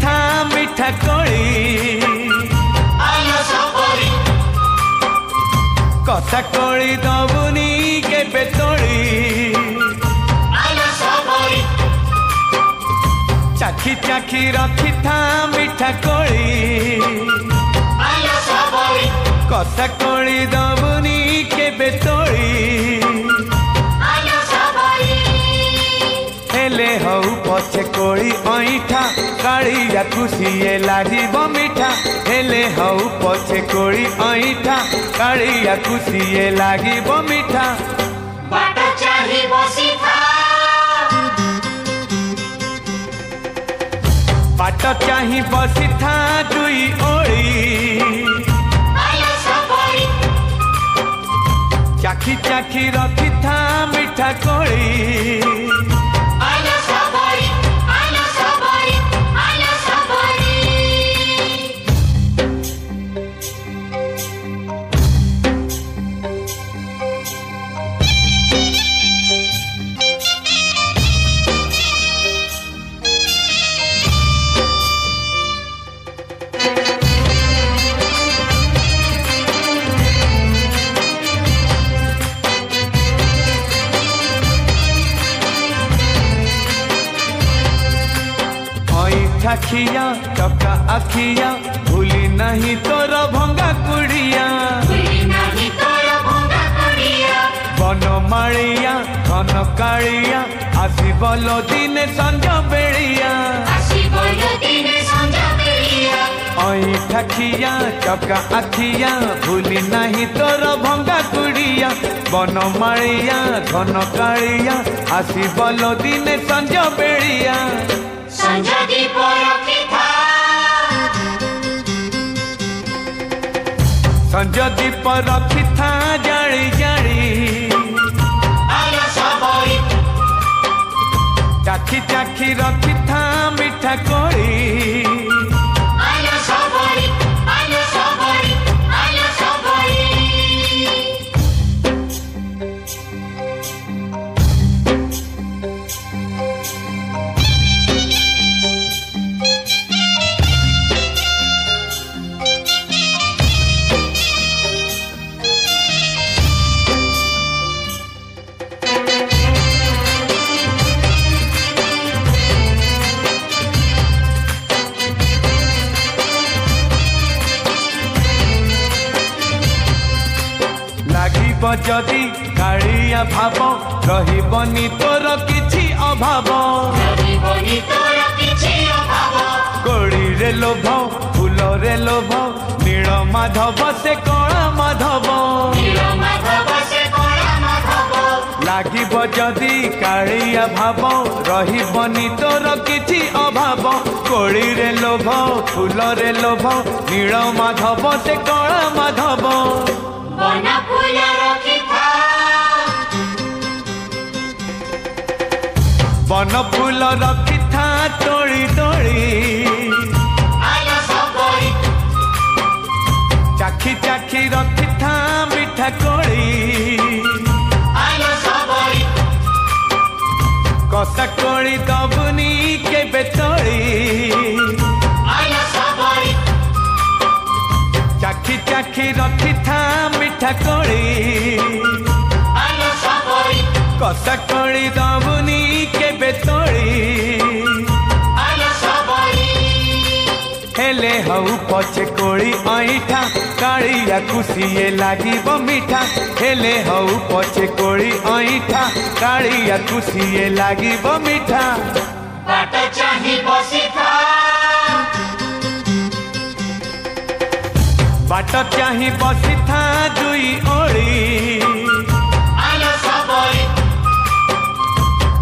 रखिथा मिठा कोली कथा कोली दबुनी केबे तोली चाखी चाखी रखिथा मिठा कोली कथा कोली दबुनी केबे तोली हेले हऊ पछे कोली ऐठा कालिया खुशिए लागिब मिठा हेले हऊ पछे कोली ऐठा कालिया खुशिए लागिब मिठा बाट चाहि बसिथा बाट चाहि बसिथा दुई ओली चाखी चाखी रखिथा मिठा कोली आखिया चका आखिया भूली नहीं तोर भंगा कुड़िया बनमालिया घन कालिया आसबल दिने संज बेड़िया ऐठाखिया चका आखिया भूली नहीं तोर भंगा कुड़िया बनमालिया घन कालिया आसबल दिने संज बेड़िया संज दीप रखिथा जाली जाली चाखी चाखी रखिथा मिठा कोली जदि कालिया भाव रहिबनी तोर किछि अभाव कोली रे लोभ फूल रे लोभ नील माधव से कला माधव लागिब जदि कालिया भाव रहिबनी तोर किछि अभाव कोली रे लोभ फूल रे लोभ नील माधव से कला माधव बन फूल रखिथा तोली तोली चाखी चाखी रखिथा मिठा कोली कसा कोली दबुनी केबे तोली चाखी चाखी रखिथा मिठा कोली कसा कोली दबुनी केबे तोली हेले हऊ पछे कोली ऐठा कालिया खुशिए लागिब मिठा हेले हऊ पछे कोली ऐठा कालिया खुशिए लागिब मिठा बाट चाहि बसिथा बाट चाहि बसिथा दुई ओली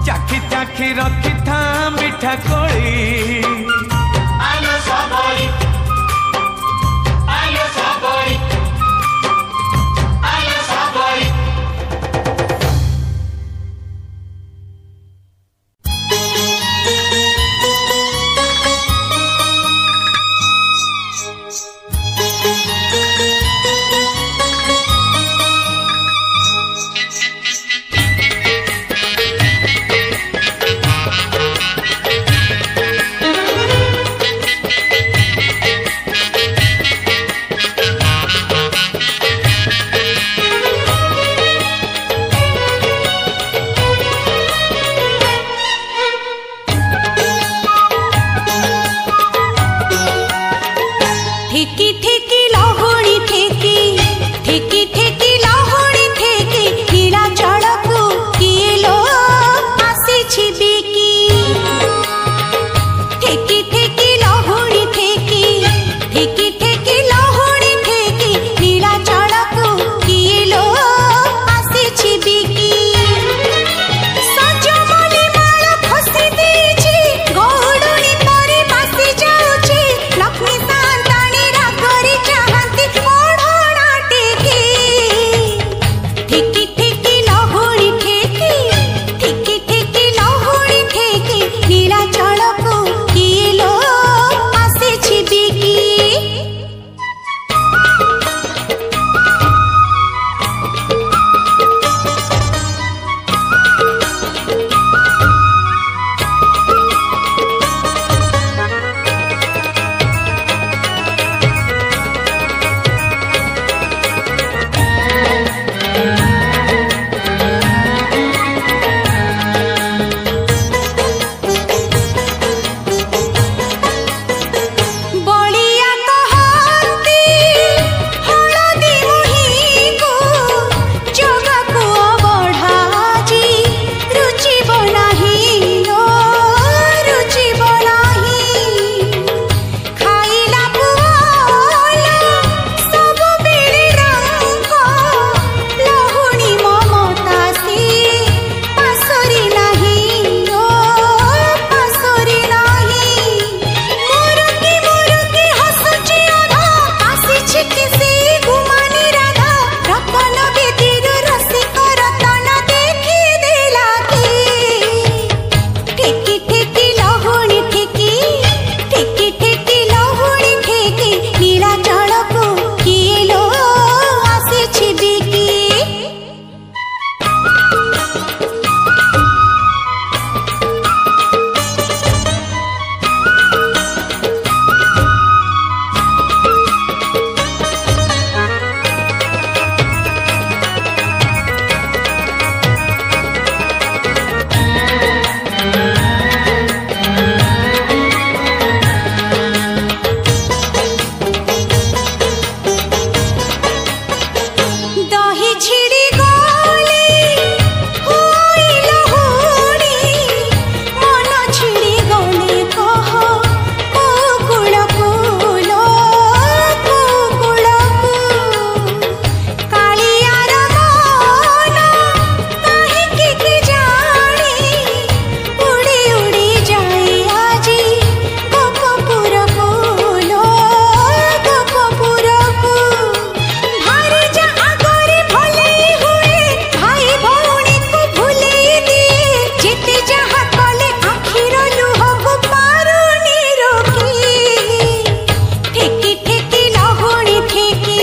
चाखी चाखी रखिथा मिठा कोली ठेकी ठेकी लहुणी ठेकी ठेकी ठेकी लहुणी ठेकी नीलाचलकु किए लो आसी बिकी ठेकी ठेकी लहुणी ठेकी ठेकी ठेकी लहुणी ठेकी नीलाचलकु किए लो आसी बिकी सजमली माल खसी देछि गौडुणी परी बासी जाउछि लक्ष्मी सांताणी रागरी चाहंती ओढ़ना टेकी ठेकी ठेकी लहुणी ठेकी ठेकी ठेकी लहुणी ठेकी नीलाचलकु किए लो आसी बिकी बलिया कहती हलदी मुहीको जगाको बढ़ाजी रुचि बनाही लो रुचि बनाही खाइला पुआल सब बेले रंग लहुणी ममतासी पासरी नाही लो पासरी नाही मुरुकी मुरुकी हसुची अधा आसीछि किसी गुमानी राधा रतन बेदीर रसिक रतन देखी देला की ठेकी ठेकी लहुणी ठेकी ठेकी ठेकी लहुणी ठेकी नीलाचलकु किए लो आसीछि बिकी दही छिड़ी गली होई लहुणी मन छिड़ी गली कह कुकुलकुलो कुकुलकु कालियार मन काहिंकी कि जानी उड़ी उड़ी जाए आजी गोपपुरकु लो गोपपुरकु भारी जा आगरे भले हुए भाई भौणी को भूले दिए जेते जहा कले आखिर लुहबु पारुनी रोकी ठेकी ठेकी लहुणी ठेकी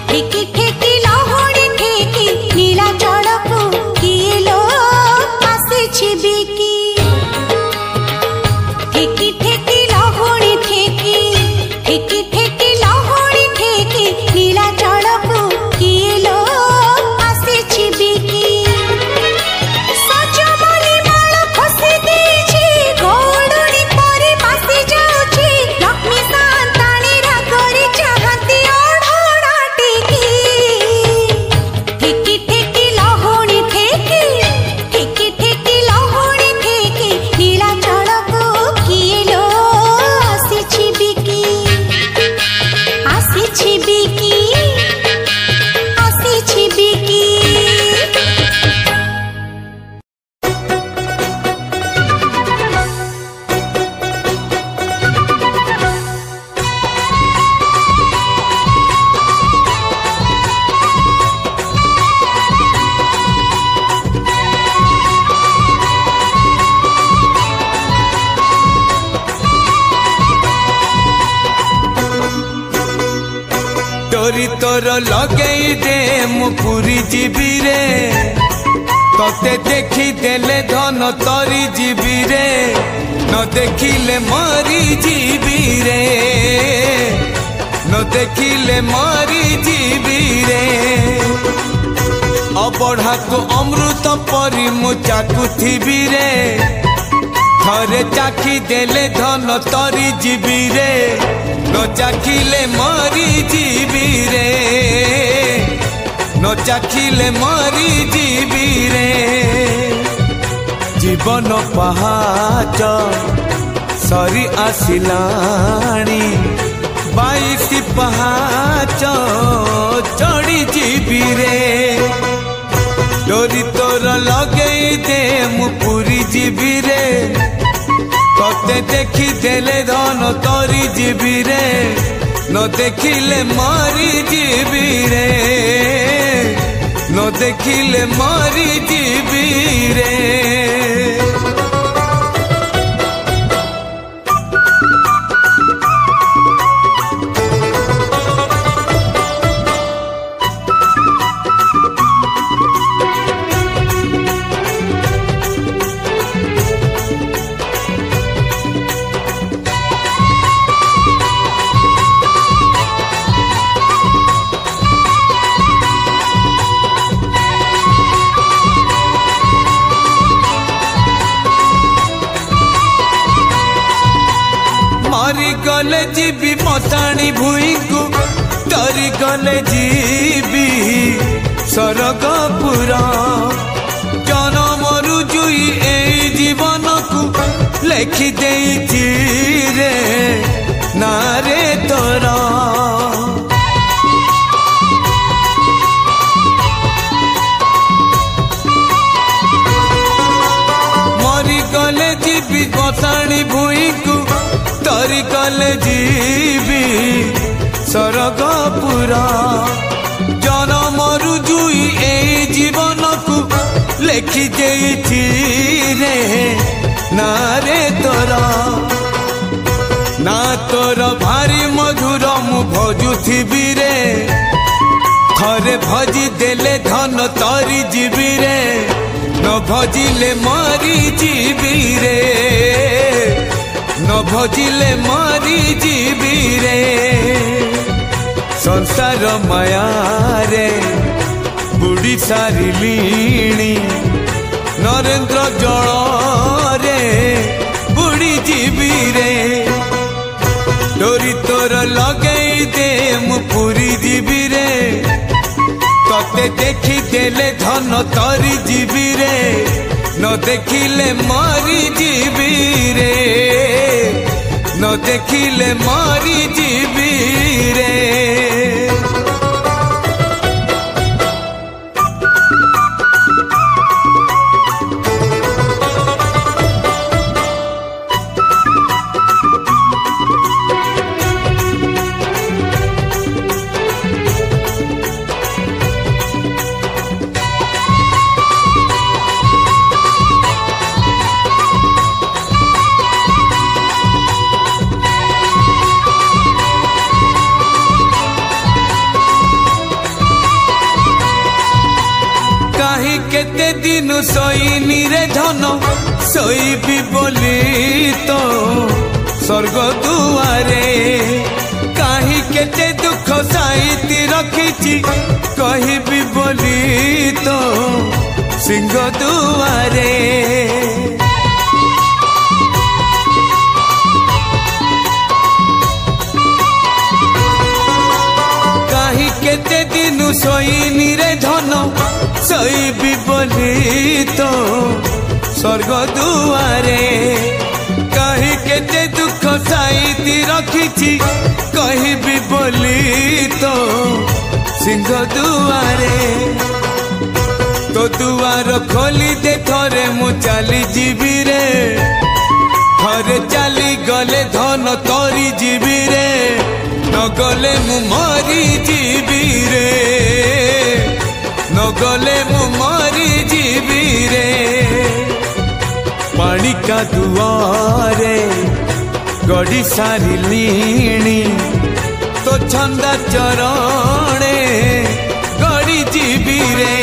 ठेकी ठेकी लहुणी ठेकी नीलाचलकु किए लो आसीछि बिकी ठेकी ठेकी लहुणी ठेकी ठेकी ठेकी लहुणी ठेकी नीलाचलकु किए लो आसीछि बिकी सजमली माल खसी देछि गौडुणी परी बासी जाउछि लक्ष्मी सांताणी रागरी चाहंती ओढ़ना टेकी ठेकी ठेकी लहुणी ठेकी ठेकी ठेकी लहुणी ठेकी नीलाचलकु किए लो आसीछि बिकी आसीछि बिकी आसीछि बिकी डोरी तोर लगेई दे मु पुरी जीवी रे तते देखी देले धन तरी जीवी रे न देखिले मरी जीवी रे न देखिले मरी जीवी रे अबढ़ा को अमृत परी मु चाकुथिबी रे थरे चाखी देले धन तरी जीवी रे न चाखिले मरी जीवी रे न चाखिले मरी जीवी रे जीवन पहाच सरी आसिलाणी 22 पहाच चढ़ी जीवी रे डोरी तोर लगे दे मु पूरी जीवी रे तते देखी देले धन तोरी जीवी रे न देखिले मरी जीवी रे न देखिले मरी जीवी रे गले जीवी मताणी भूई को तरी गले जीवी सरगपुरा जनम रुजुई ए जीवन को लेखि देइछि रे नारे तोरा मरी गले जीवी मताणी भूई को तरी गले जीवी सरगपुरा जनम रुजुई ए जीवन को लेखि देइछि रे नारे तोरा ना तोर भारी मधुर मु भजुथिबी रे थरे भजी देले धन तरी जीवी रे न भजिले मरी जीवी रे न भजिले मरी जीवी रे संसार माया रे बुढ़ी सारिलीणी नरेंद्र जल रे बुढ़ी जीवी रे डोरी तोर लगे दे मु पूरी जीवी रे तते देखी देले धन तरी जीवी रे न देखिले मरी जीवी रे न देखिले मरी जीवी रे केते दिन सोईनी रे धन सोईबी बोली तो स्वर्ग दुआरे कहीं केते दुख साईती रखिछि कहिबी बोली तो सिंह दुआरे कहीं केते दिन सोईनी रे धन सोईबी बोली तो स्वर्ग दुआरे कहीं केते दुख साईती रखिछि कहिबी बोली तो सिंह दुआरे तो दुआर खोली दे थरे मु चली जीवी रे थरे चली गले धन तोरी जीवी रे न गले मु मरी जीवी रे न गले मु मरी जीवी रे पानी का दुआरे गड़ी सारिलीणी तो छंदा चरणे गड़ी जीवी रे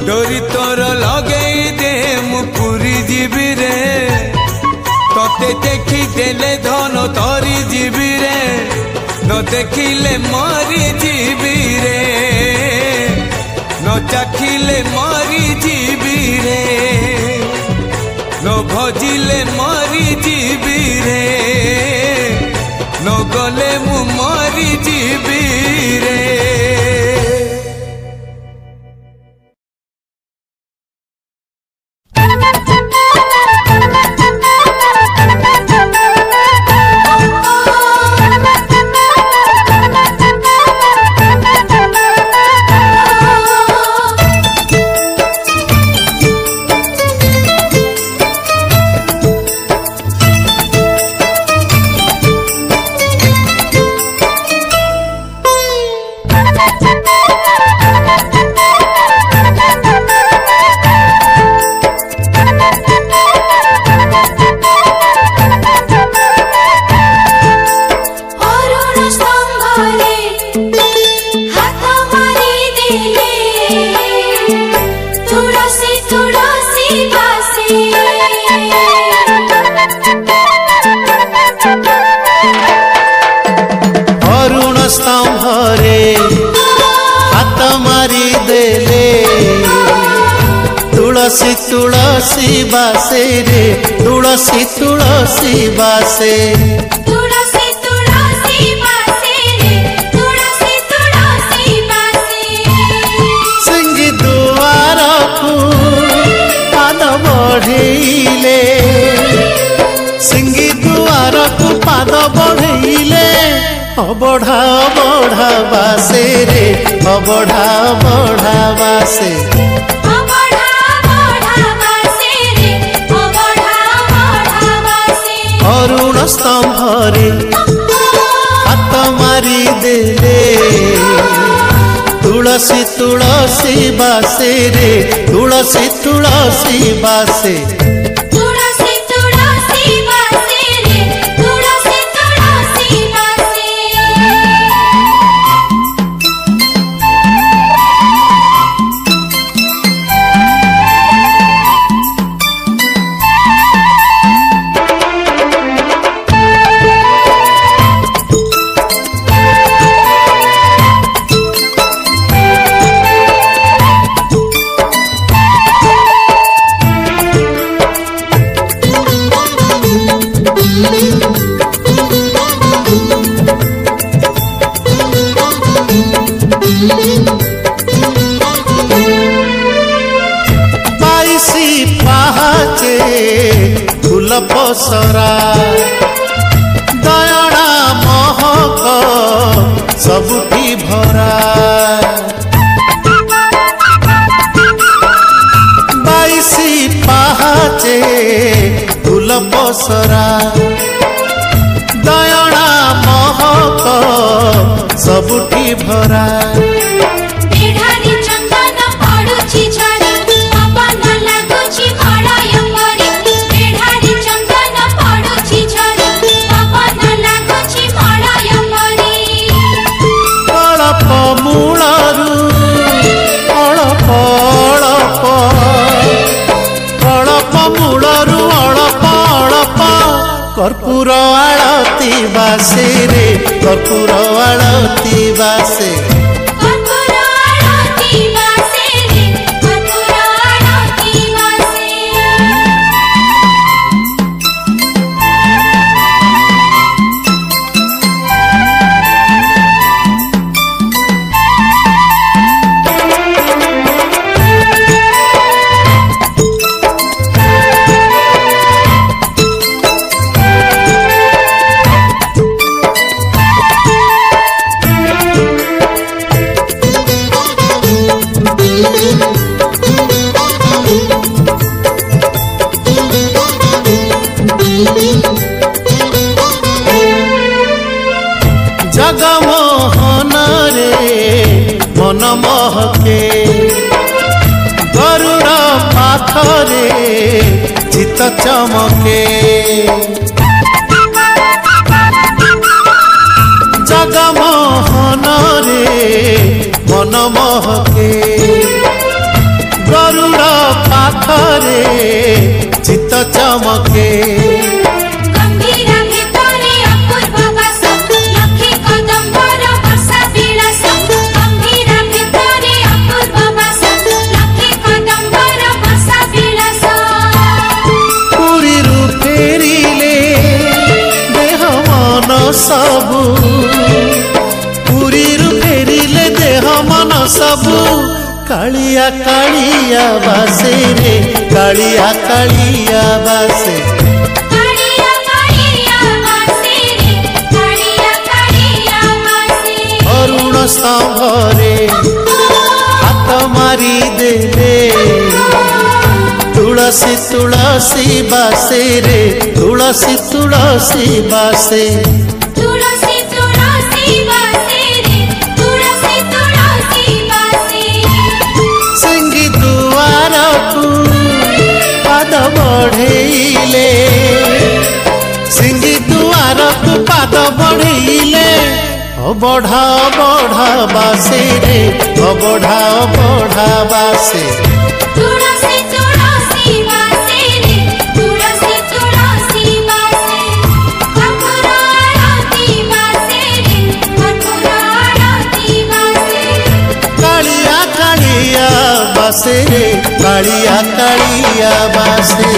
डोरी तोर लगे दे मु पूरी जीवी रे तते देखी देले धन तोरी जीवी रे न देखिले मरी जीवी रे न चाखिले मरी जीवी रे न भजिले मरी जीवी रे गले मु मरी जीवी रे। तुलसी तुलसी बासे रे तुलसी तुलसी बासे तुलसी तुलसी बासे रे तुलसी तुलसी बासे सिंगी दुआर को पाद बढ़ेले सिंगी दुआर को पाद बढ़ेले अबढ़ा अबढ़ा बासे रे अबढ़ा अबढ़ा बासे अरुण स्तंभरे हाथ मारी देले तुलसी तुलसी बासे रे तुलसी तुलसी बासे तुलसी तुलसी बासे रे तुलसी तुलसी बासे बाईसी पहाचे फूल पसरा दयणा महक सबुठी भरा बाईसी पहाचे फूल पसरा दयणा महक सबुठी भरा बेढारी चंदन पडुछि झरी पवन लागुछि मळय मरी बेढारी चंदन पडुछि झरी पवन लागुछि मळय मरी अळप मूलरू अळप अळप अळप मूलरू अळप अळप कर्पूर आळती बासे रे कर्पूर आळती बासे कर्पूर आळती बासे रे कर्पूर आळती बासे जगमोहन रे मन महके गरुड़ पाखरे चित चमके जगमोहन रे मन महके गरुड़ पाखरे चित चमके सबू पुरीरु फेरिले देह मन सबू कालिया कालिया बासे रे कालिया कालिया बासे कालिया कालिया बासे रे कालिया कालिया बासे अरुण स्तंभरे हाथ मारी देले तुलसी तुलसी बासे रे तुलसी तुलसी बासे तुलसी तुलसी बासे रे तुलसी तुलसी बासे सिंगी दुआर को पाद बढ़ेले सिंगी दुआर को पाद बढ़ेले बढ़ा बढ़ा बासे रे बढ़ा बढ़ा बासे तुलसी तुलसी बासे रे तुलसी तुलसी बासे मथुरा आरती बासे रे मथुरा आरती बासे कालिया कालिया बासे रे कालिया कालिया बासे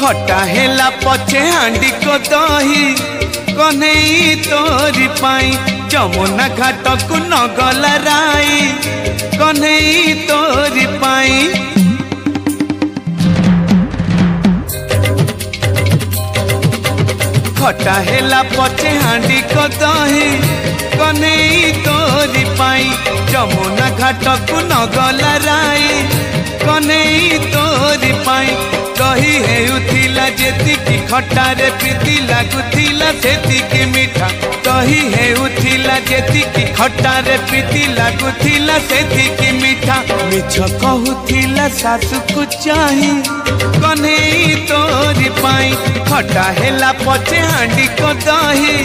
खटा हेला पछे हांडी को दही कन्हई तोरी पाई जमुना घाट को नगला राई कन्हई तोरी पाई खटा हेला पछे हांडी को दही कन्हई तोरी पाई जमुना घाट को नगला राई कन्हई तोरी पाई दही हेउथिला जेतिकी खटारे प्रीति लागुथिला सेतिकी मिठा दही हेउथिला जेतिकी खटारे प्रीति लागुथिला सेतिकी मिठा मिछ कहूथिला सासु को चाही कन्हई तोरी पाई खटा हेला पछे हांडी को दही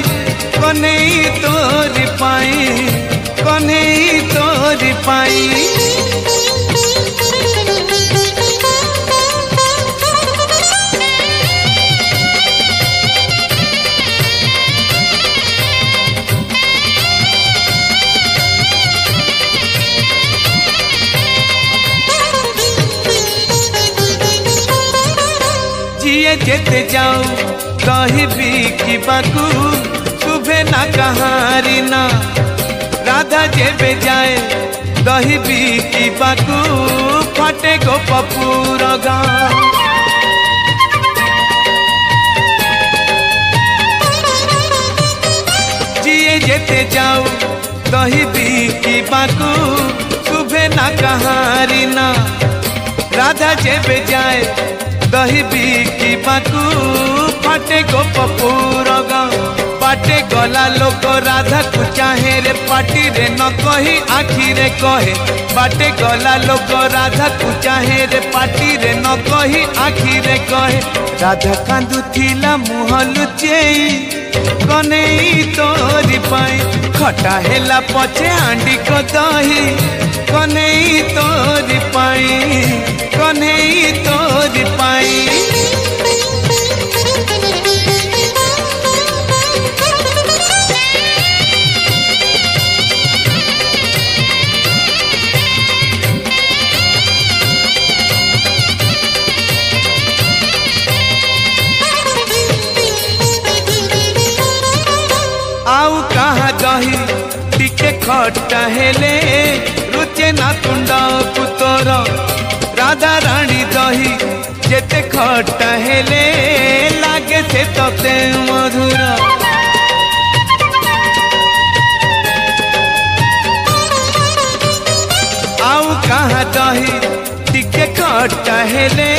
कन्हई तोरी पाई कन्हई तोरी पाई जेते जाऊ दही बिकिबाकू शुभे ना कहारी ना राधा जेबे जाए दही बिकिबाकू फटे गोपपुर गाँ जिए जेते जाऊ दही बिकिबाकू शुभे ना कहारी ना राधा जेबे जाए दही बिकिबाकू फाटे गोपपुर गाँ बाटे गला लोक राधा को चाहे रे पाटी रे न कही आखि रे कहे बाटे गला लोक राधा को चाहे रे पाटी रे न कही आखि रे कहे राधा कांदुथिला मुह लुचेई कन्हई तोरी पाई खटा हेला पछे हांडी को दही कन्हई तोरी पाई कन्हई तोरी पाई आउ कहा दही टिके खटा हेले रुचे ना तुंड पुतर राधा रानी दही जेते खटा हेले लागे से तते मधुर आउ कहा दही टिके खटा हेले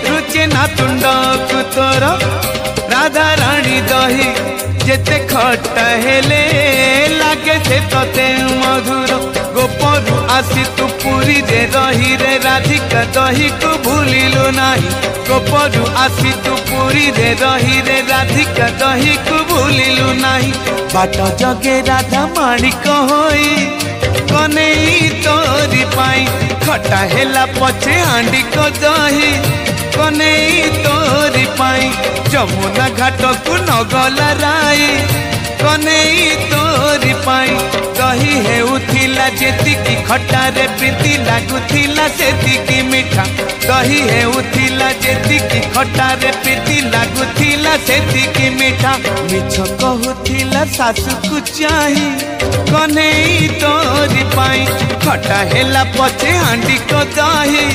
रुचे ना तुंड पुतर राधा रानी दही जेते खटा हेले लागे से तते मधुर गोपरू आसी तू पुरी रे रही रे राधिका दही को भूलिलु नाही गोपरू आसी तू पुरी रे रही रे राधिका दही को भूलिलु नाही बाट जगे राधा माणिक होई कन्हई तोरी पाई खटा हेला पछे हांडी को दही कन्हई तोरी पाई जमुना घाट को नगला राई कन्हई तोरी पाई दही हेउथिला जेतिकी खटारे प्रीति लागुथिला सेतिकी मिठा दही हेउथिला जेतिकी खटारे प्रीति लागुथिला सेतिकी मिठा मिछ कहूथिला सासु को चाही कन्हई तोरी पाई खटा हेला पछे हांडी को दही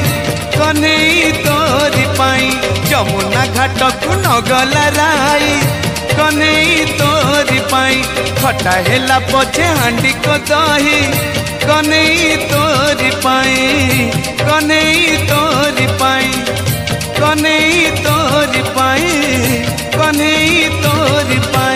कन्हई तोरी पाई जमुना घाट को नगला राई कन्हई तोरी पाई खटा हेला पछे हांडी को दही कन्हई तोरी पाई कन्हई तोरी पाई कन्हई तोरी पाई कन्हई तोरी पाई।